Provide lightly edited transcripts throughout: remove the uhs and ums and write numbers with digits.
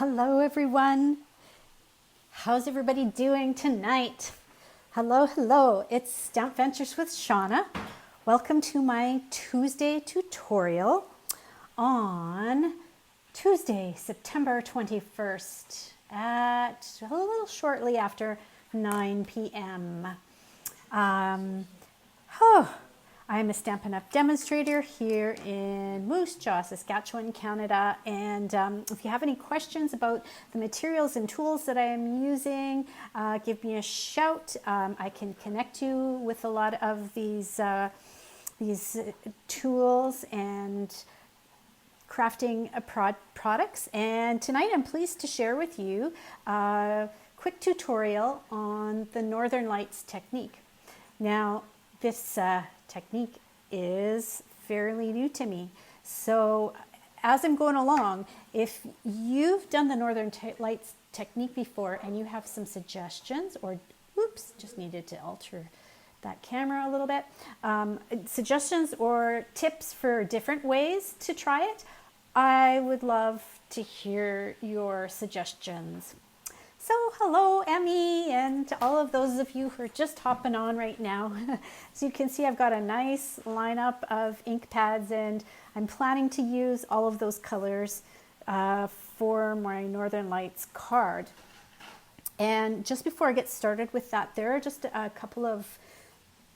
Hello everyone. How's everybody doing tonight? Hello, hello. It's Stamp Ventures with Shauna. Welcome to my Tuesday tutorial on Tuesday, September 21st at a little shortly after 9 p.m. I'm a Stampin' Up! Demonstrator here in Moose Jaw, Saskatchewan, Canada. And if you have any questions about the materials and tools that I am using, give me a shout. I can connect you with a lot of these tools and crafting products. And tonight I'm pleased to share with you a quick tutorial on the Northern Lights technique. Now, this technique is fairly new to me. So as I'm going along, if you've done the Northern Lights technique before and you have some suggestions or, oops, just needed to alter that camera a little bit, suggestions or tips for different ways to try it, I would love to hear your suggestions. So hello, Emmy, and to all of those of you who are just hopping on right now. As you can see, I've got a nice lineup of ink pads, and I'm planning to use all of those colors for my Northern Lights card. And just before I get started with that, there are just a couple of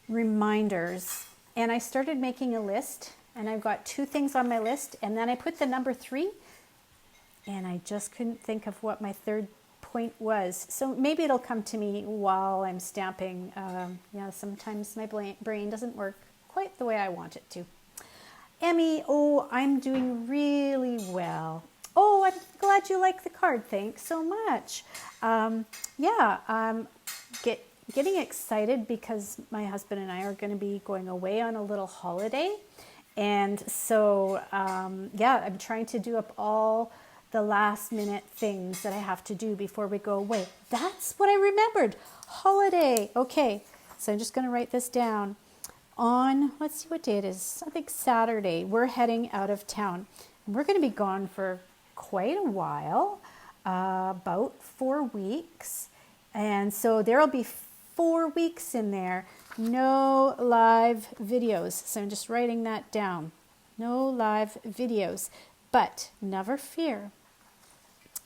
reminders. And I started making a list, and I've got 2 things on my list, and then I put the number 3, and I just couldn't think of what my third point was. So maybe it'll come to me while I'm stamping. Yeah, sometimes my brain doesn't work quite the way I want it to. Emmy, oh, I'm doing really well. Oh, I'm glad you like the card. Thanks so much. Getting excited because my husband and I are going to be going away on a little holiday. And so, I'm trying to do up all the last minute things that I have to do before we go away. That's what I remembered. Holiday. Okay, so I'm just going to write this down. On, let's see what day it is. I think Saturday, we're heading out of town. We're going to be gone for quite a while, about 4 weeks. And so there'll be 4 weeks in there. No live videos. So I'm just writing that down. No live videos. But never fear.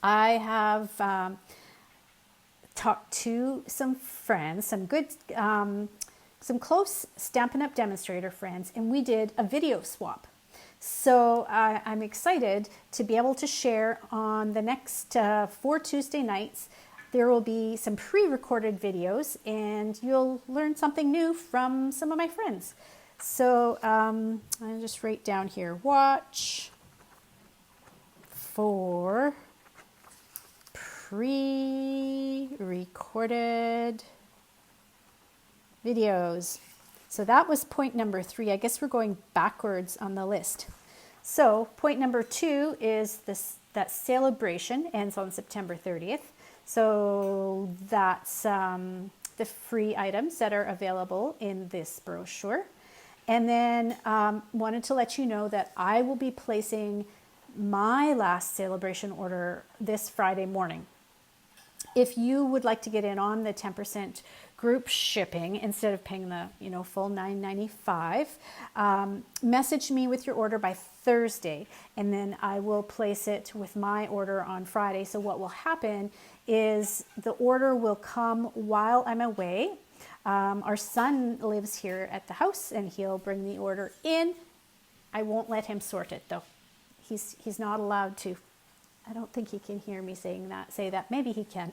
I have talked to some friends, some good, some close Stampin' Up! Demonstrator friends, and we did a video swap. So I'm excited to be able to share on the next 4 Tuesday nights. There will be some pre-recorded videos, and you'll learn something new from some of my friends. So I'll just write down here, watch for pre-recorded videos. So that was point number 3. I guess we're going backwards on the list. So point number 2 is that celebration ends on September 30th. So that's the free items that are available in this brochure. And then wanted to let you know that I will be placing my last celebration order this Friday morning. If you would like to get in on the 10% group shipping instead of paying the full $9.95, message me with your order by Thursday, and then I will place it with my order on Friday. So what will happen is the order will come while I'm away. Our son lives here at the house, and he'll bring the order in. I won't let him sort it though. He's not allowed to. I don't think he can hear me say that. Maybe he can.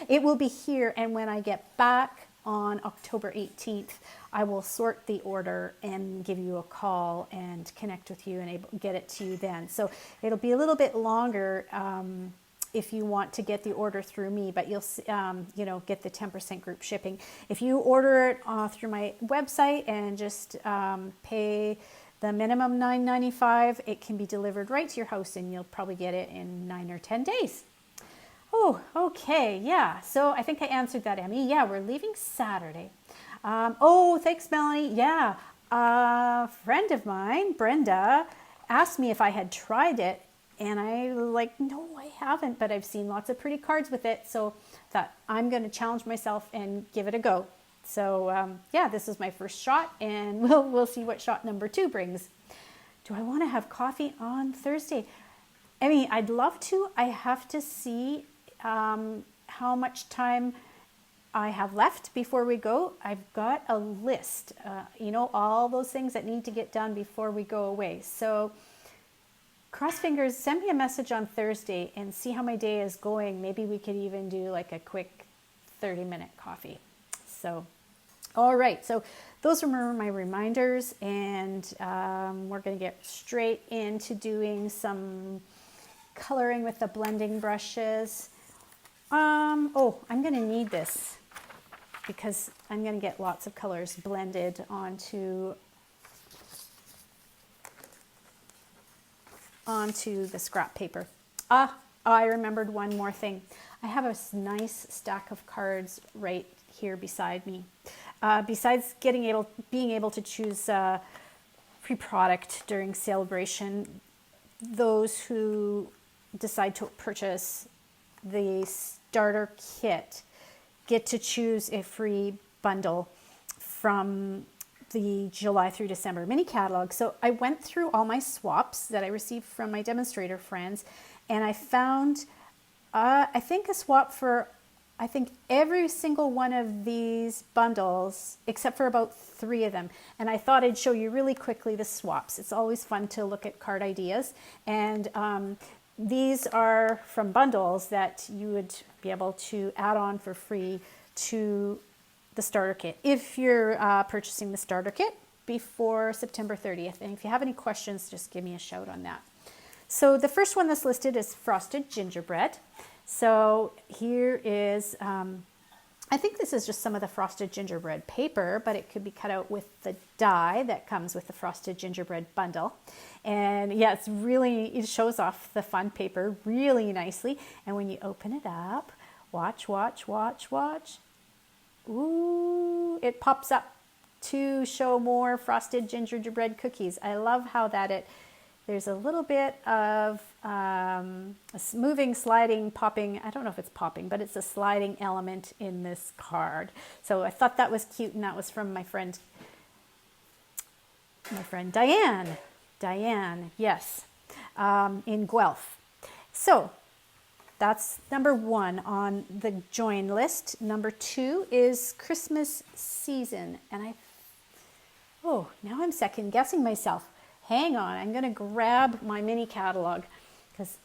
It will be here, and when I get back on October 18th, I will sort the order and give you a call and connect with you and get it to you then. So it'll be a little bit longer if you want to get the order through me, but you'll get the 10% group shipping. If you order it through my website and just pay the minimum $9.95, it can be delivered right to your house, and you'll probably get it in 9 or 10 days. Oh, okay, yeah. So I think I answered that, Emmy. Yeah, we're leaving Saturday. Oh, thanks, Melanie. Yeah, a friend of mine, Brenda, asked me if I had tried it And I was like, no, I haven't, but I've seen lots of pretty cards with it. So I thought I'm going to challenge myself and give it a go. So yeah, this is my first shot, and we'll see what shot number 2 brings. Do I want to have coffee on Thursday? I mean, I'd love to. I have to see how much time I have left before we go. I've got a list, you know, all those things that need to get done before we go away. So cross fingers, send me a message on Thursday and see how my day is going. Maybe we could even do like a quick 30-minute coffee. So, all right. So those were my reminders, and we're going to get straight into doing some coloring with the blending brushes. Oh, I'm going to need this because I'm going to get lots of colors blended onto the scrap paper. I remembered one more thing. I have a nice stack of cards right here beside me. Besides being able to choose free product during celebration, those who decide to purchase the starter kit get to choose a free bundle from the July through December mini catalog. So I went through all my swaps that I received from my demonstrator friends, and I found I think a swap for every single one of these bundles except for about 3 of them. And I thought I'd show you really quickly the swaps. It's always fun to look at card ideas, and these are from bundles that you would be able to add on for free to the starter kit if you're purchasing the starter kit before September 30th. And if you have any questions, just give me a shout on that. So the first one that's listed is Frosted Gingerbread. So here is, I think this is just some of the Frosted Gingerbread paper, but it could be cut out with the die that comes with the Frosted Gingerbread bundle. And yeah, it shows off the fun paper really nicely. And when you open it up, watch. Ooh, it pops up to show more frosted gingerbread cookies. I love how there's a little bit of a moving, sliding, popping. I don't know if it's popping, but it's a sliding element in this card. So I thought that was cute, and that was from my friend Diane. Diane, yes, in Guelph. So that's number 1 on the join list. Number 2 is Christmas season. And now I'm second guessing myself. Hang on, I'm going to grab my mini catalog because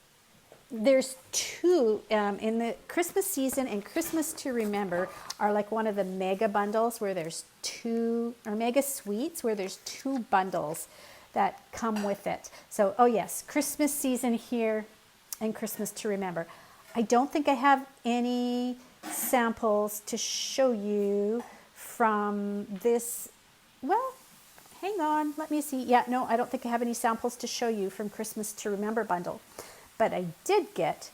there's 2 in the Christmas season, and Christmas to Remember are like one of the mega bundles where there's 2, or mega suites where there's 2 bundles that come with it. So, oh yes, Christmas season here and Christmas to Remember. I don't think I have any samples to show you from this. Well, hang on, let me see. Yeah, no, I don't think I have any samples to show you from Christmas to Remember bundle. But I did get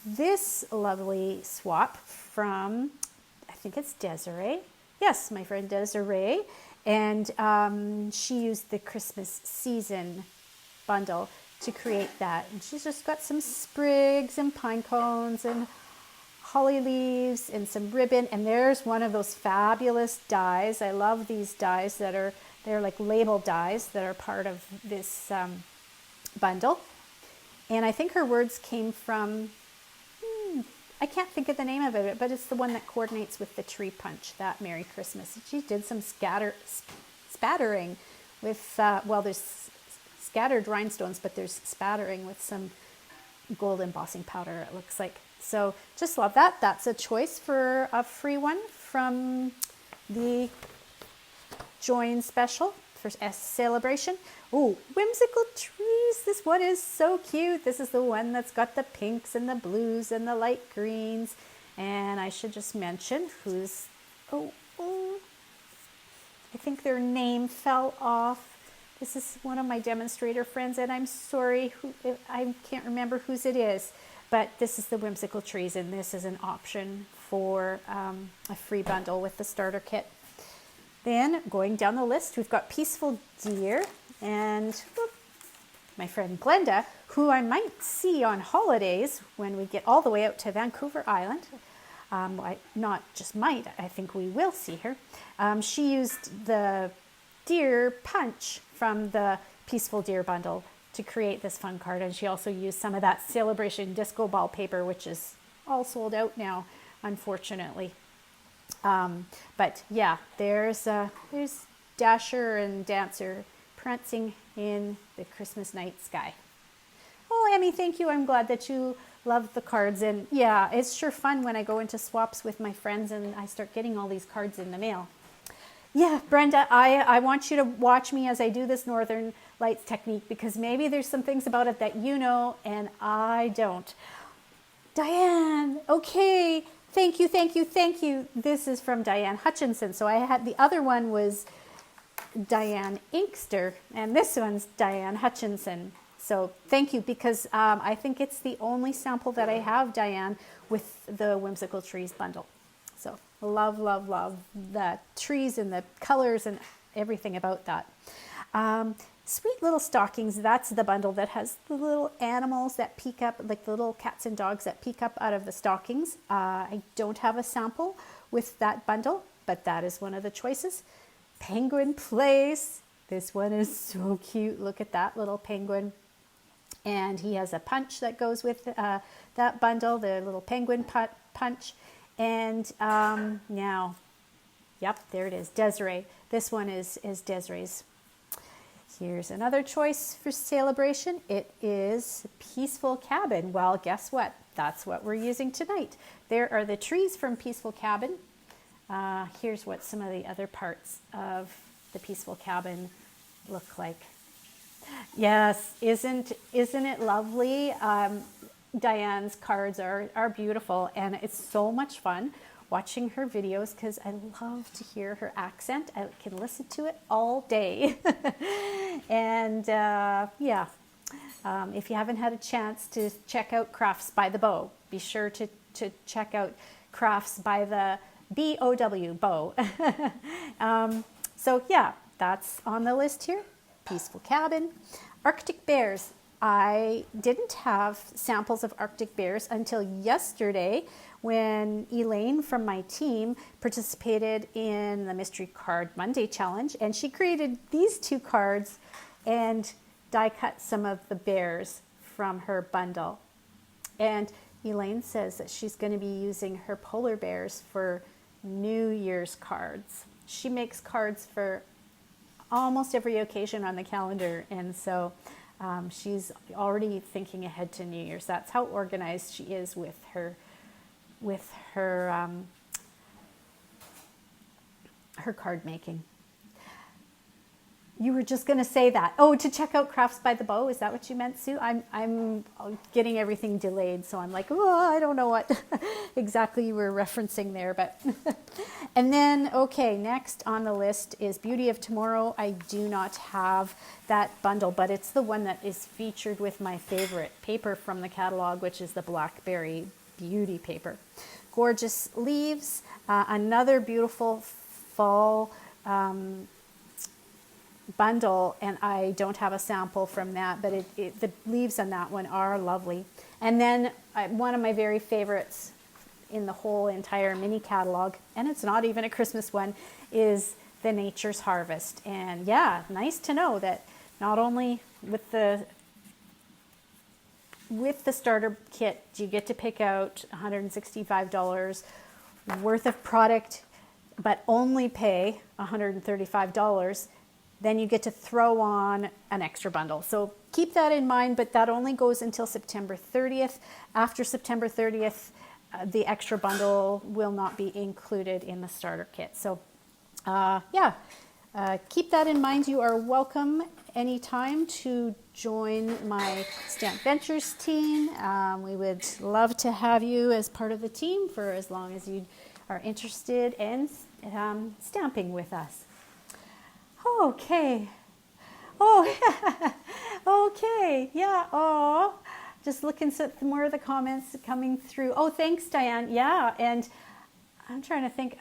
this lovely swap from, I think it's Desiree. Yes, my friend Desiree. And she used the Christmas season bundle to create that. And she's just got some sprigs and pine cones and holly leaves and some ribbon. And there's one of those fabulous dies. I love these dies they're like label dies that are part of this bundle. And I think her words came from, I can't think of the name of it, but it's the one that coordinates with the tree punch, that Merry Christmas. She did some spattering with, there's scattered rhinestones, but there's spattering with some gold embossing powder, it looks like. So just love that. That's a choice for a free one from the Join special for celebration. Oh, Whimsical Trees. This one is so cute. This is the one that's got the pinks and the blues and the light greens. And I should just mention who's, I think their name fell off. This is one of my demonstrator friends, and I'm sorry, I can't remember whose it is. But this is the Whimsical Trees, and this is an option for a free bundle with the starter kit. Then going down the list, we've got Peaceful Deer, and my friend Glenda, who I might see on holidays when we get all the way out to Vancouver Island. Not just might, I think we will see her. She used the deer punch from the Peaceful Deer bundle to create this fun card, and she also used some of that Celebration disco ball paper, which is all sold out now, unfortunately. But yeah, there's Dasher and Dancer prancing in the Christmas night sky. Oh, Emmy, thank you. I'm glad that you love the cards. And yeah, it's sure fun when I go into swaps with my friends and I start getting all these cards in the mail. Yeah, Brenda, I want you to watch me as I do this Northern Lights technique, because maybe there's some things about it that you know and I don't. Diane, okay. Thank you, thank you, thank you. This is from Diane Hutchinson. So I had, the other one was Diane Inkster, and this one's Diane Hutchinson. So thank you, because I think it's the only sample that I have, Diane, with the Whimsical Trees bundle. So love, love, love the trees and the colors and everything about that. Sweet Little Stockings, that's the bundle that has the little animals that peek up, like the little cats and dogs that peek up out of the stockings. I don't have a sample with that bundle, but that is one of the choices. Penguin Place, this one is so cute. Look at that little penguin. And he has a punch that goes with that bundle, the little penguin punch. And now, yep, there it is, Desiree. This one is Desiree's. Here's another choice for Celebration. It is Peaceful Cabin. Well, guess what? That's what we're using tonight. There are the trees from Peaceful Cabin. Here's what some of the other parts of the Peaceful Cabin look like. Yes, isn't it lovely? Diane's cards are beautiful, and it's so much fun watching her videos because I love to hear her accent. I can listen to it all day. And yeah, if you haven't had a chance to check out Crafts by the Bow, be sure to check out Crafts by the BOW, Bow. So yeah, that's on the list here. Peaceful Cabin. Arctic Bears. I didn't have samples of Arctic Bears until yesterday when Elaine from my team participated in the Mystery Card Monday Challenge, and she created these two cards and die cut some of the bears from her bundle. And Elaine says that she's going to be using her polar bears for New Year's cards. She makes cards for almost every occasion on the calendar, and so she's already thinking ahead to New Year's. That's how organized she is with her card making. You were just going to say that. Oh, to check out Crafts by the Bow. Is that what you meant, Sue? I'm getting everything delayed, so I'm like, oh, I don't know what exactly you were referencing there. But and then, okay, next on the list is Beauty of Tomorrow. I do not have that bundle, but it's the one that is featured with my favorite paper from the catalog, which is the Blackberry Beauty paper. Gorgeous Leaves, another beautiful fall bundle, and I don't have a sample from that, but the leaves on that one are lovely. And then one of my very favorites in the whole entire mini catalog, and it's not even a Christmas one, is the Nature's Harvest. And yeah, nice to know that not only with the starter kit do you get to pick out $165 worth of product, but only pay $135, then you get to throw on an extra bundle. So keep that in mind, but that only goes until September 30th. After September 30th, the extra bundle will not be included in the starter kit. So yeah, keep that in mind. You are welcome anytime to join my Stamp Ventures team. We would love to have you as part of the team for as long as you are interested in stamping with us. Okay. Oh, okay. Yeah. Oh, just looking at more of the comments coming through. Oh, thanks, Diane. Yeah. And I'm trying to think.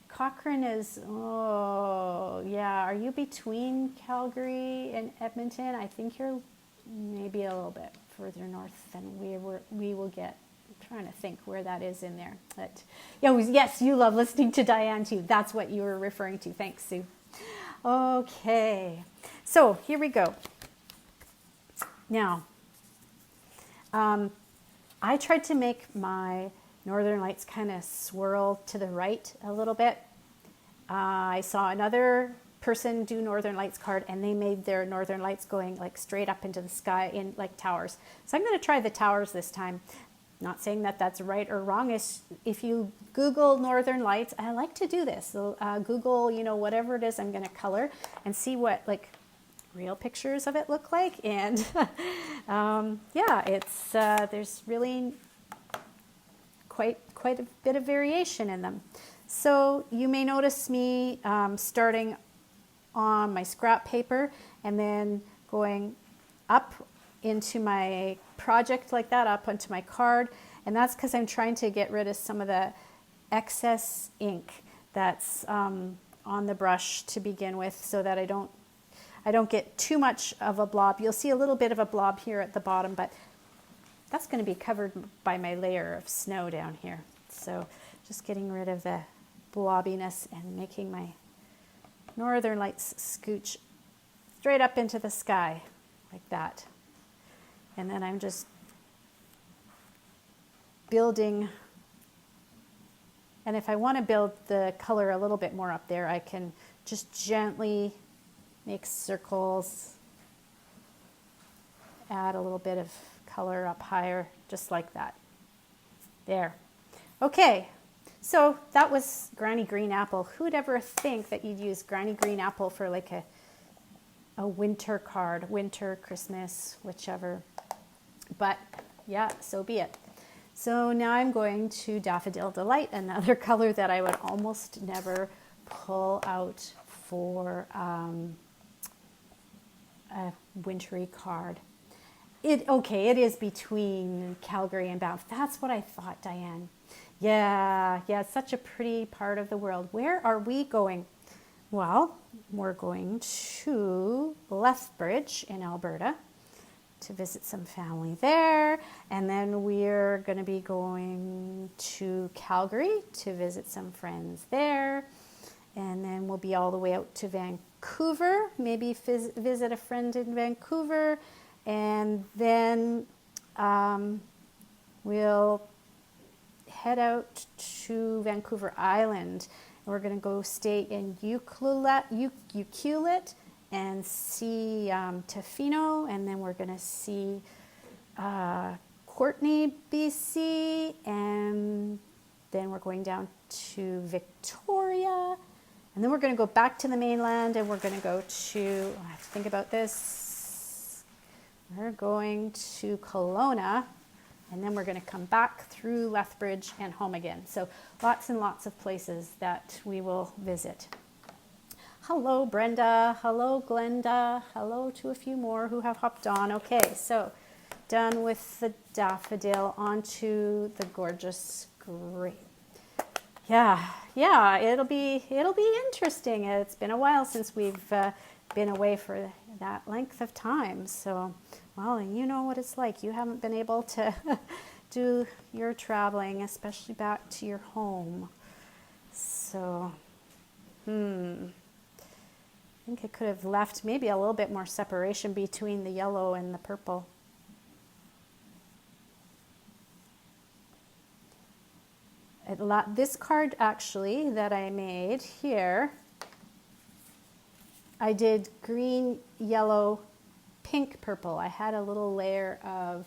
Cochrane is, oh, yeah. Are you between Calgary and Edmonton? I think you're maybe a little bit further north than we will get. I'm trying to think where that is in there. But yeah, yes, you love listening to Diane too. That's what you were referring to. Thanks, Sue. Okay, so here we go. Now, I tried to make my Northern Lights kind of swirl to the right a little bit. I saw another person do Northern Lights card, and they made their Northern Lights going like straight up into the sky in like towers. So I'm going to try the towers this time. Not saying that that's right or wrong. If you Google Northern Lights, I like to do this. So Google, whatever it is I'm going to color and see what like real pictures of it look like. And yeah, it's there's really quite a bit of variation in them. So you may notice me starting on my scrap paper and then going up into my project like that, up onto my card. And that's because I'm trying to get rid of some of the excess ink that's on the brush to begin with, so that I don't get too much of a blob. You'll see a little bit of a blob here at the bottom, but that's going to be covered by my layer of snow down here. So just getting rid of the blobbiness and making my Northern Lights scooch straight up into the sky like that. And then I'm just building, and if I want to build the color a little bit more up there, I can just gently make circles, add a little bit of color up higher, just like that. There. Okay, so that was Granny Green Apple. Who'd ever think that you'd use Granny Green Apple for like a winter card, winter, Christmas, whichever. But yeah, so be it. So now I'm going to Daffodil Delight, another color that I would almost never pull out for a wintry card. It is between Calgary and Banff. That's what I thought, Diane. Yeah, it's such a pretty part of the world. Where are we going? Well, we're going to Lethbridge in Alberta to visit some family there, and then we're going to be going to Calgary to visit some friends there, and then we'll be all the way out to Vancouver, maybe visit a friend in Vancouver, and then we'll head out to Vancouver Island. We're going to go stay in Ucluelet and see Tofino, and then we're going to see Courtney, BC, and then we're going down to Victoria, and then we're going to go back to the mainland, and we're going to go to, I have to think about this, we're going to Kelowna, and then we're going to come back through Lethbridge and home again. So lots and lots of places that we will visit. Hello, Brenda. Hello, Glenda. Hello to a few more who have hopped on. Okay, so done with the daffodil, onto the gorgeous green. Yeah, it'll be interesting. It's been a while since we've been away for that length of time. So, well, you know what it's like. You haven't been able to do your traveling, especially back to your home. So, I think I could have left maybe a little bit more separation between the yellow and the purple. This card actually that I made here, I did green, yellow, pink, purple. I had a little layer of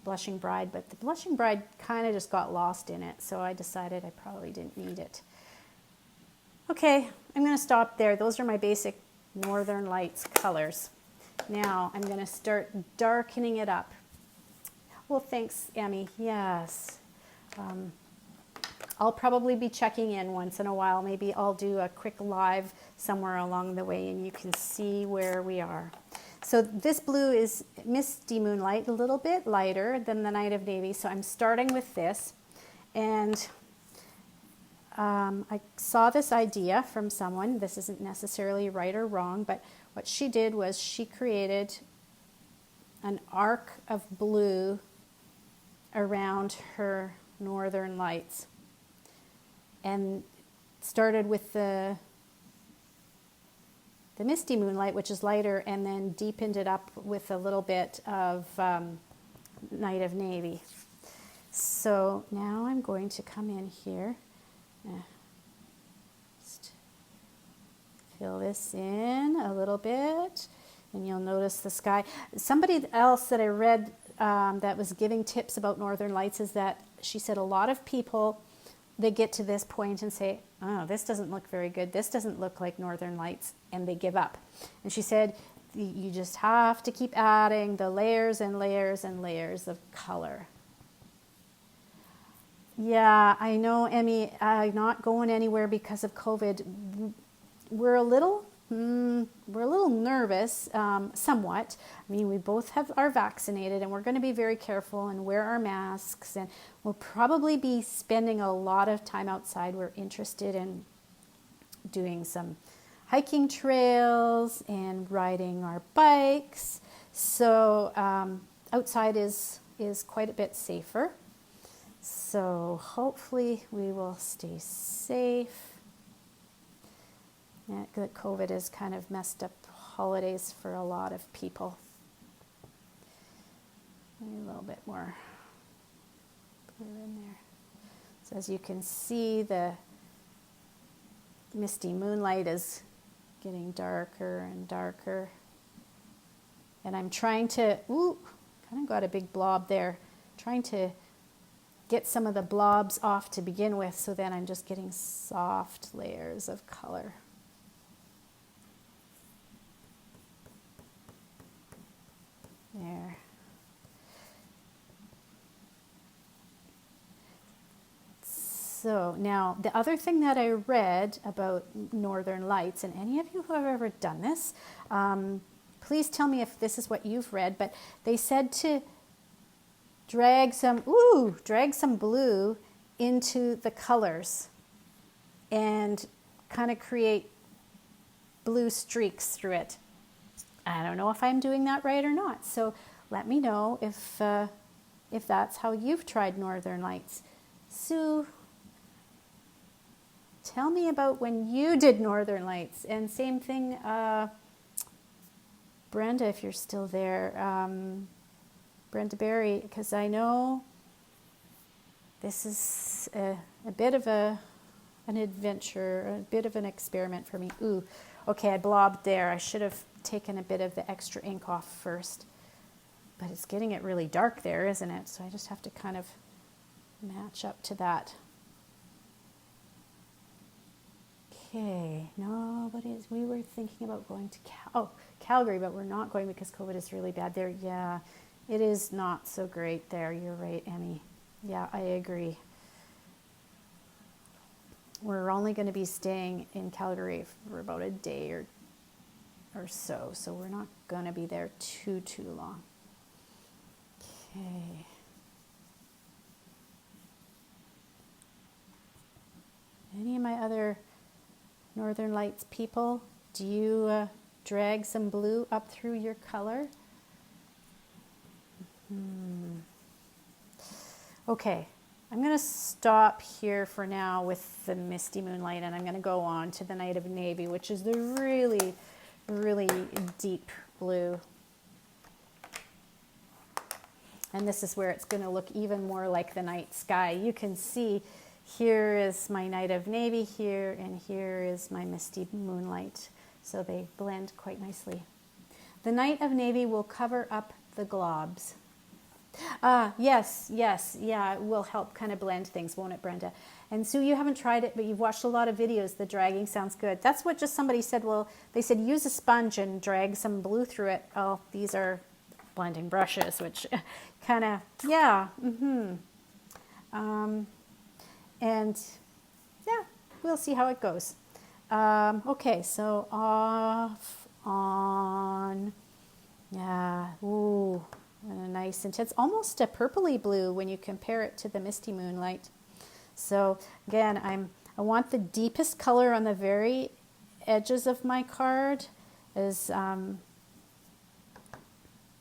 Blushing Bride, but the Blushing Bride kind of just got lost in it, so I decided I probably didn't need it. Okay, I'm going to stop there. Those are my basic Northern Lights colors. Now I'm going to start darkening it up. Well, thanks, Emmy. Yes. I'll probably be checking in once in a while. Maybe I'll do a quick live somewhere along the way and you can see where we are. So this blue is Misty Moonlight, a little bit lighter than the Night of Navy. So I'm starting with this, and I saw this idea from someone. This isn't necessarily right or wrong, but what she did was she created an arc of blue around her northern lights, and started with the misty moonlight, which is lighter, and then deepened it up with a little bit of Night of Navy. So now I'm going to come in here, just fill this in a little bit, and you'll notice the sky. Somebody else that I read that was giving tips about Northern Lights is that she said a lot of people, they get to this point and say, oh, this doesn't look very good. This doesn't look like Northern Lights, and they give up. And she said, you just have to keep adding the layers and layers and layers of color. Yeah, I know, Emmy, I'm not going anywhere because of COVID. We're a little nervous, somewhat. I mean, we both are vaccinated, and we're going to be very careful and wear our masks, and we'll probably be spending a lot of time outside. We're interested in doing some hiking trails and riding our bikes. So outside is quite a bit safer. So hopefully we will stay safe. Yeah, COVID has kind of messed up holidays for a lot of people. Maybe a little bit more blue in there. So as you can see, the misty moonlight is getting darker and darker. And I'm trying to, kind of got a big blob there, trying to get some of the blobs off to begin with, so then I'm just getting soft layers of color. There. So now the other thing that I read about Northern Lights, and any of you who have ever done this, please tell me if this is what you've read, but they said to drag some blue into the colors and kind of create blue streaks through it. I don't know if I'm doing that right or not. So let me know if that's how you've tried Northern Lights. Sue, tell me about when you did Northern Lights. And same thing, Brenda, if you're still there, Brenda Berry, because I know this is a bit of an adventure, a bit of an experiment for me. Ooh, okay, I blobbed there. I should have taken a bit of the extra ink off first, but it's getting it really dark there, isn't it? So I just have to kind of match up to that. Okay, we were thinking about going to Calgary, but we're not going because COVID is really bad there. Yeah, it is not so great there. You're right, Emmy. Yeah, I agree. We're only going to be staying in Calgary for about a day or so we're not going to be there too long. Okay. Any of my other Northern Lights people, do you drag some blue up through your color? Okay, I'm going to stop here for now with the misty moonlight, and I'm going to go on to the Night of Navy, which is the really, really deep blue. And this is where it's going to look even more like the night sky. You can see here is my Night of Navy here, and here is my misty moonlight. So they blend quite nicely. The Night of Navy will cover up the globs. Yes, yeah, it will help kind of blend things, won't it, Brenda? And Sue, you haven't tried it, but you've watched a lot of videos. The dragging sounds good. That's what just somebody said. Well, they said use a sponge and drag some blue through it. Oh, these are blending brushes, which kind of, yeah, and yeah, we'll see how it goes. Okay, so off, on, yeah, ooh, and a nice intense, almost a purpley blue when you compare it to the misty moonlight. So again, I want the deepest color on the very edges of my card as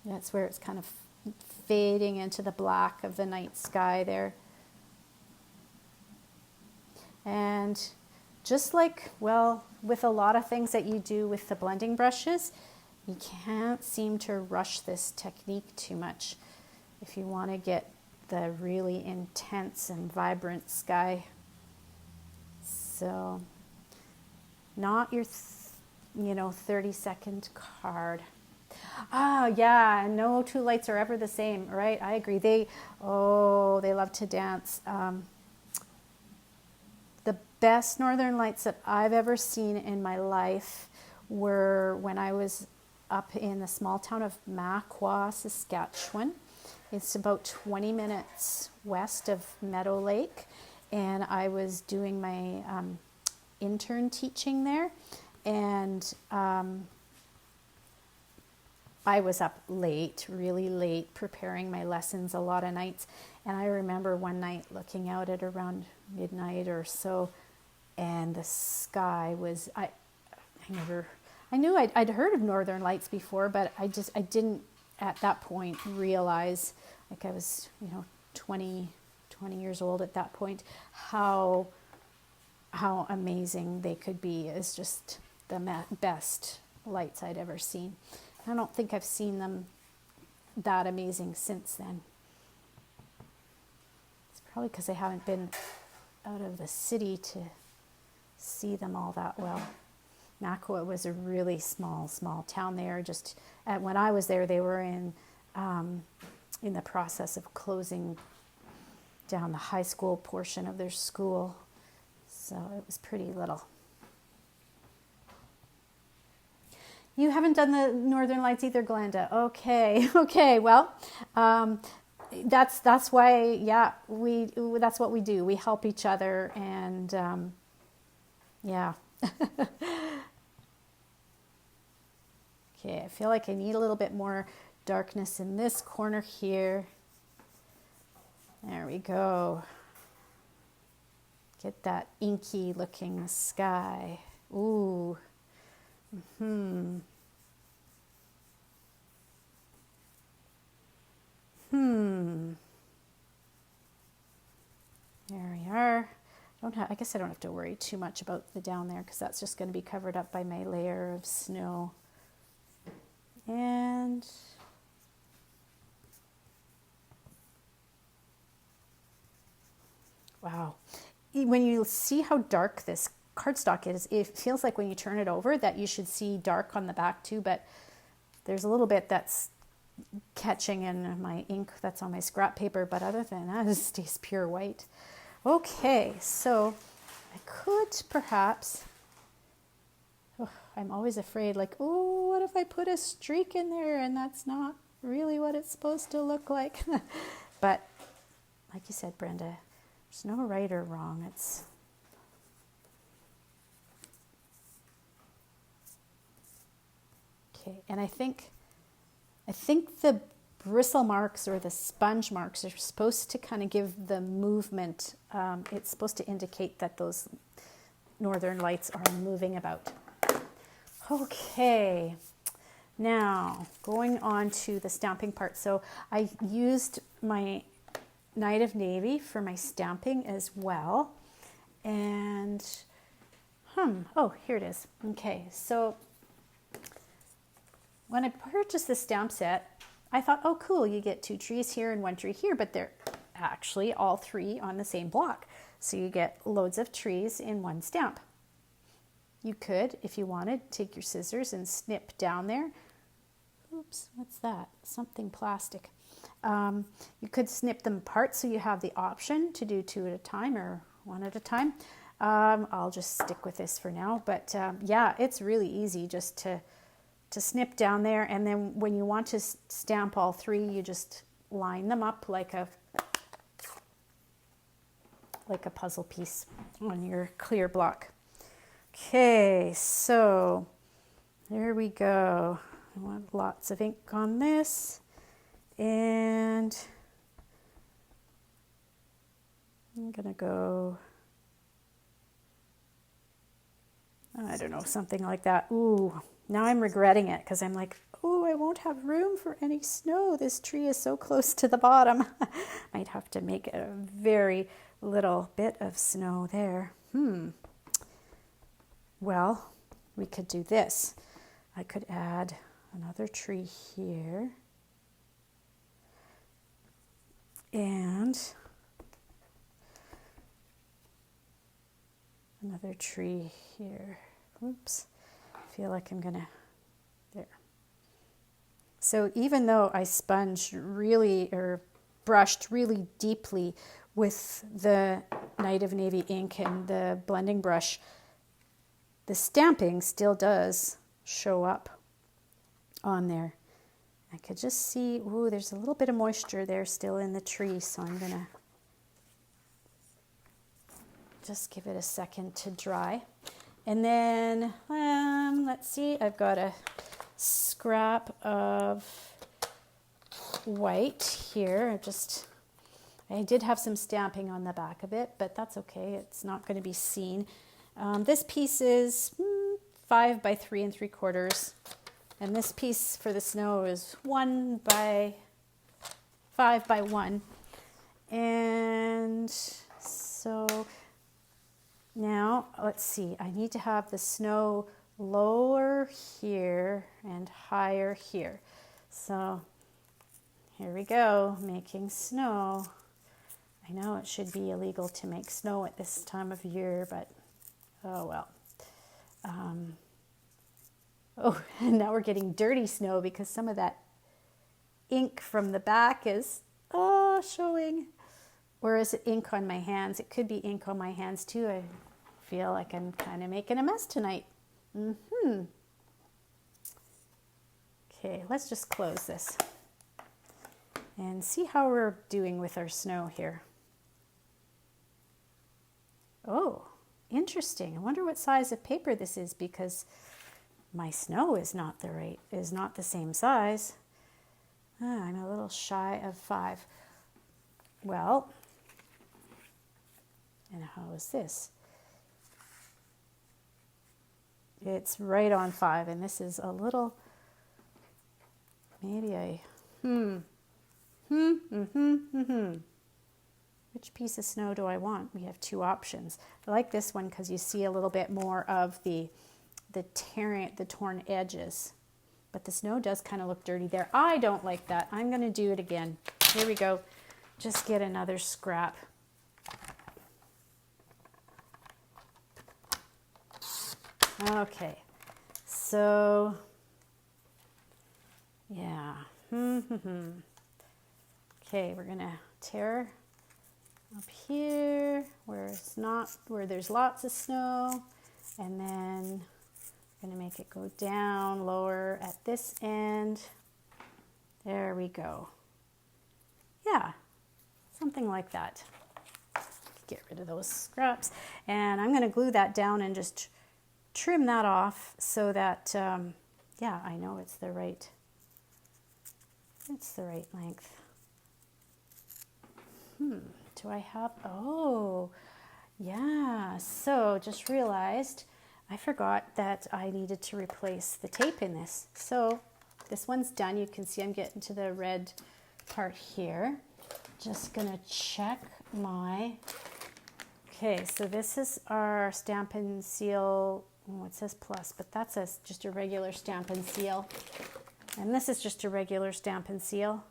That's where it's kind of fading into the black of the night sky there. And just like, well, with a lot of things that you do with the blending brushes, you can't seem to rush this technique too much if you want to get the really intense and vibrant sky. So, not your, 30-second card. Ah, yeah, no two lights are ever the same, right? I agree. They love to dance. The best northern lights that I've ever seen in my life were when I was up in the small town of Makwa, Saskatchewan. It's about 20 minutes west of Meadow Lake, and I was doing my intern teaching there, and I was up late, really late, preparing my lessons a lot of nights. And I remember one night looking out at around midnight or so, and the sky was, I knew I'd heard of northern lights before, but I didn't at that point realize, like I was, 20 years old at that point, how amazing they could be. It's just the best lights I'd ever seen. I don't think I've seen them that amazing since then. It's probably because I haven't been out of the city to see them all that well. Makwa was a really small town there. Just when I was there, they were in the process of closing down the high school portion of their school. So it was pretty little. You haven't done the Northern Lights either, Glenda. Okay. Well, that's why. Yeah, that's what we do. We help each other, and yeah. Okay, I feel like I need a little bit more darkness in this corner here. There we go. Get that inky looking sky. Ooh. There we are. I guess I don't have to worry too much about the down there because that's just going to be covered up by my layer of snow. And wow. When you see how dark this cardstock is, it feels like when you turn it over that you should see dark on the back too, but there's a little bit that's catching in my ink that's on my scrap paper, but other than that, it stays pure white. Okay, so I could perhaps, I'm always afraid, like, oh, what if I put a streak in there and that's not really what it's supposed to look like? But like you said, Brenda, there's no right or wrong. It's okay. And I think the bristle marks or the sponge marks are supposed to kind of give the movement. It's supposed to indicate that those northern lights are moving about. Okay, now going on to the stamping part. So I used my Night of Navy for my stamping as well. And, oh, here it is. Okay, so when I purchased the stamp set, I thought, oh, cool, you get 2 trees here and 1 tree here, but they're actually all 3 on the same block. So you get loads of trees in 1 stamp. You could, if you wanted, take your scissors and snip down there. Oops, what's that? Something plastic. You could snip them apart so you have the option to do 2 at a time or 1 at a time. I'll just stick with this for now, but yeah, it's really easy just to snip down there, and then when you want to stamp all 3, you just line them up like a puzzle piece on your clear block. Okay, so there we go. I want lots of ink on this, and I'm gonna go, I don't know, something like that. Ooh, now I'm regretting it because I'm like, oh, I won't have room for any snow. This tree is so close to the bottom. Might have to make a very little bit of snow there. Well, we could do this. I could add another tree here. And another tree here. Oops. I feel like I'm gonna, there. So even though I sponged really, or brushed really deeply with the Night of Navy ink and the blending brush, the stamping still does show up on there. I could just see, ooh, there's a little bit of moisture there still in the tree, so I'm gonna just give it a second to dry. And then, let's see, I've got a scrap of white here. I did have some stamping on the back of it, but that's okay. It's not going to be seen. This piece is 5 by 3 3/4. And this piece for the snow is 1 by 5 by 1. And so now, let's see, I need to have the snow lower here and higher here. So here we go, making snow. I know it should be illegal to make snow at this time of year, but oh well. Oh, and now we're getting dirty snow because some of that ink from the back is showing. Or is it ink on my hands? It could be ink on my hands too. I feel like I'm kind of making a mess tonight. Okay, let's just close this and see how we're doing with our snow here. Oh, interesting. I wonder what size of paper this is, because my snow is not the same size. I'm a little shy of 5. Well, and how is this? It's right on 5, and this is a little, maybe Which piece of snow do I want? We have 2 options. I like this one because you see a little bit more of the torn edges, but the snow does kind of look dirty there. I don't like that. I'm going to do it again. Here we go. Just get another scrap. Okay, so yeah. Okay, we're gonna tear up here where there's lots of snow, and then I'm gonna make it go down lower at this end. There we go. Yeah, something like that. Get rid of those scraps, and I'm gonna glue that down and just trim that off so that yeah, I know it's the right length. Do I have, oh yeah, so just realized I forgot that I needed to replace the tape in this. So this one's done. You can see I'm getting to the red part here. Just gonna check my, okay, so this is our Stampin' Seal. Oh, it says plus, but that's just a regular Stampin' Seal. And this is just a regular Stampin' Seal.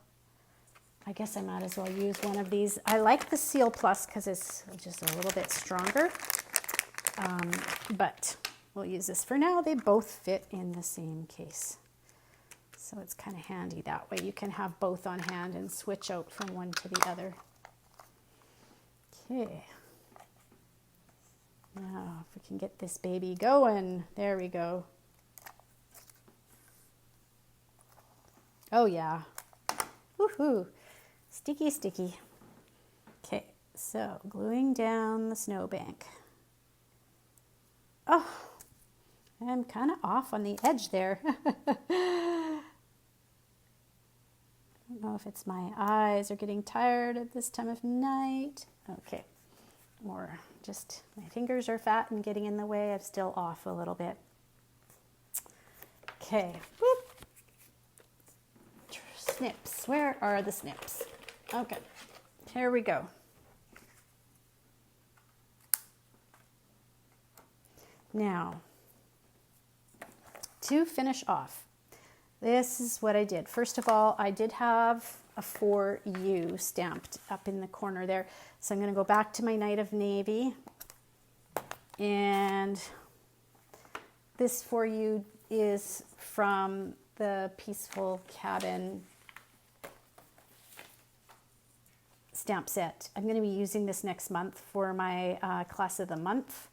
I guess I might as well use one of these. I like the Seal Plus because it's just a little bit stronger. But we'll use this for now. They both fit in the same case. So it's kind of handy that way. You can have both on hand and switch out from one to the other. Okay. Now, if we can get this baby going. There we go. Oh, yeah. Woohoo. Sticky, sticky. Okay, so gluing down the snowbank. Oh, I'm kind of off on the edge there. I don't know if it's my eyes are getting tired at this time of night. Okay, or just my fingers are fat and getting in the way. I'm still off a little bit. Okay, whoop. Snips. Where are the snips? Okay, here we go. Now, to finish off, this is what I did. First of all, I did have a For You stamped up in the corner there. So I'm going to go back to my Night of Navy. And this For You is from the Peaceful Cabin stamp set. I'm going to be using this next month for my class of the month.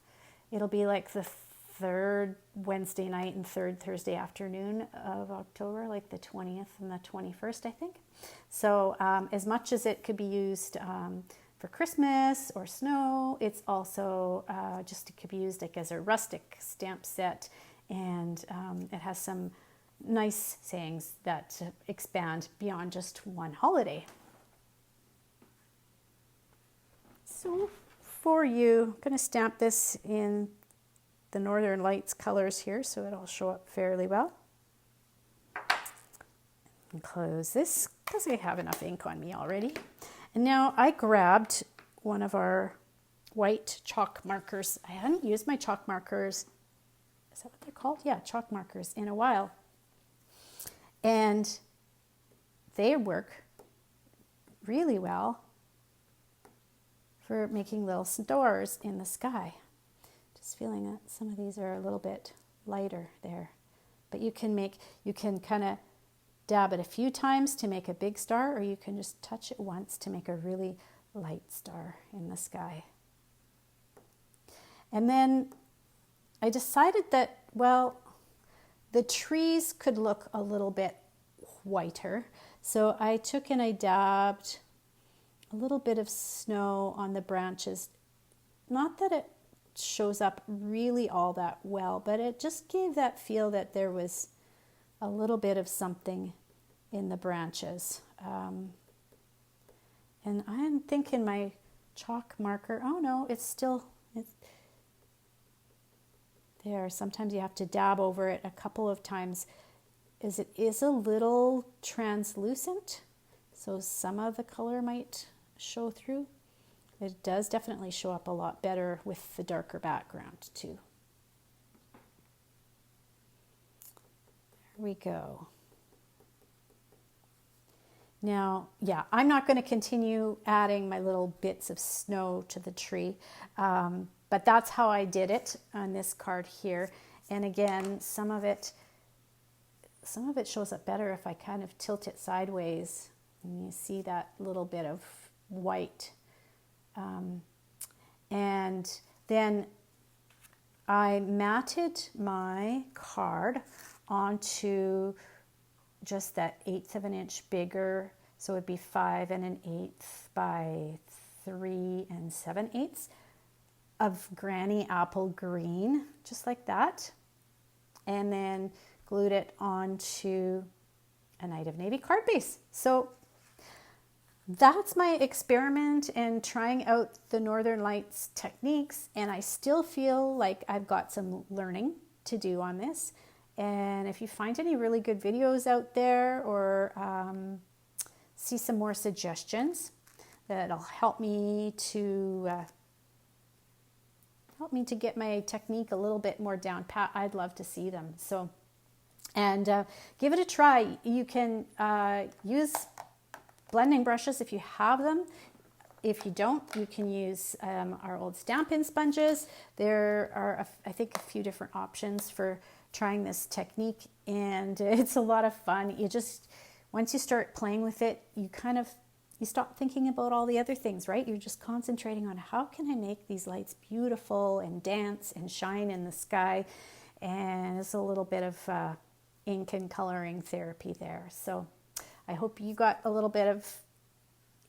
It'll be like the third Wednesday night and third Thursday afternoon of October, like the 20th and the 21st, I think. So as much as it could be used for Christmas or snow, it's also it could be used like as a rustic stamp set, and it has some nice sayings that expand beyond just one holiday. So For You, I'm going to stamp this in the Northern Lights colors here so it'll show up fairly well. And close this because I have enough ink on me already. And now I grabbed one of our white chalk markers. I hadn't used my chalk markers, is that what they're called? Yeah, chalk markers, in a while. And they work really well for making little stars in the sky. Just feeling that some of these are a little bit lighter there. But you can kind of dab it a few times to make a big star, or you can just touch it once to make a really light star in the sky. And then I decided that, well, the trees could look a little bit whiter. So I took and I dabbed a little bit of snow on the branches. Not that it shows up really all that well, but it just gave that feel that there was a little bit of something in the branches. And I'm thinking my chalk marker, oh no, it's there. Sometimes you have to dab over it a couple of times, as it is a little translucent, so some of the color might show through. It does definitely show up a lot better with the darker background too. There we go. Now, yeah, I'm not going to continue adding my little bits of snow to the tree, but that's how I did it on this card here. And again, some of it shows up better if I kind of tilt it sideways, and you see that little bit of white. And then I matted my card onto just that 1/8 of an inch bigger, so it'd be 5 1/8 by 3 7/8 of Granny Apple Green, just like that, and then glued it onto a Night of Navy card base. So that's my experiment in trying out the Northern Lights techniques, and I still feel like I've got some learning to do on this. And if you find any really good videos out there, or see some more suggestions that'll help me to get my technique a little bit more down pat, I'd love to see them. So, and give it a try. You can use blending brushes if you have them. If you don't, you can use our old Stampin' sponges. There are, I think, a few different options for trying this technique, and it's a lot of fun. Once you start playing with it, you stop thinking about all the other things, right? You're just concentrating on how can I make these lights beautiful and dance and shine in the sky, and it's a little bit of ink and coloring therapy there. So I hope you got a little bit of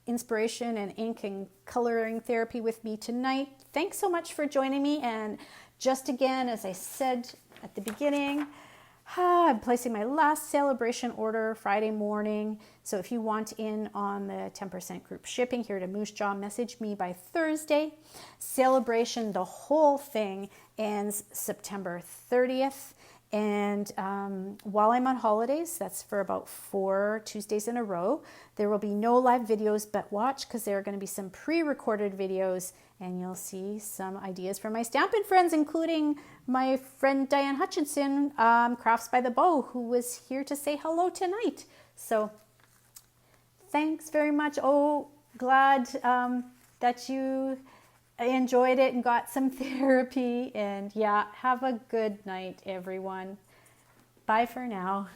inspiration and ink and coloring therapy with me tonight. Thanks so much for joining me. And just again, as I said at the beginning, I'm placing my last celebration order Friday morning. So if you want in on the 10% group shipping here to Moose Jaw, message me by Thursday. Celebration, the whole thing, ends September 30th. And while I'm on holidays, that's for about 4 Tuesdays in a row, there will be no live videos, but watch, because there are going to be some pre-recorded videos, and you'll see some ideas from my Stampin' friends, including my friend Diane Hutchinson, Crafts by the Bow, who was here to say hello tonight. So thanks very much. Oh, glad that you enjoyed it and got some therapy. And yeah, have a good night, everyone. Bye for now.